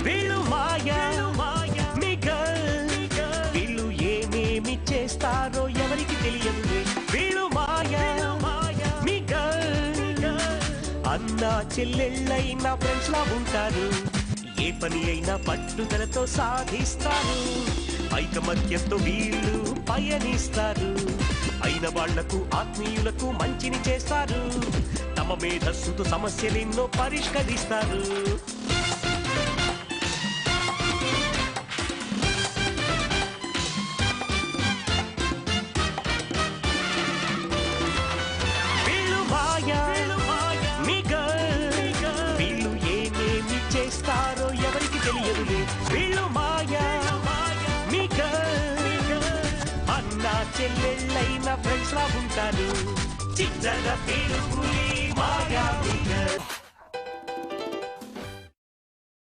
వీళ్ళు మాయా మిగల్, వీళ్ళు ఏమేమి చేస్తారో ఎవరికి తెలియదు. వీళ్ళు మాయా మిగల్, అన్నా చెల్లెళ్ళైనా ఫ్రెండ్స్ లా ఉంటారు. ఏ పని అయినా పట్టుదలతో సాధిస్తారు. ఐకమత్యంతో వీళ్ళు పయనిస్తారు. అయిన వాళ్లకు ఆత్మీయులకు మంచిని చేస్తారు. తమ మేధస్సుతో సమస్యలెన్నో పరిష్కరిస్తారు. వీళ్ళు మాయా మిగల్, వీళ్ళు ఏమేమి చేస్తారో ఎవరికి తెలియదులే. వీళ్ళు మాయా మిగల్, అన్నా చెల్లెళ్ళైన ఫ్రెండ్స్ లా ఉంటారు. చిచ్చర పిలుపులి మాయా మిగల్.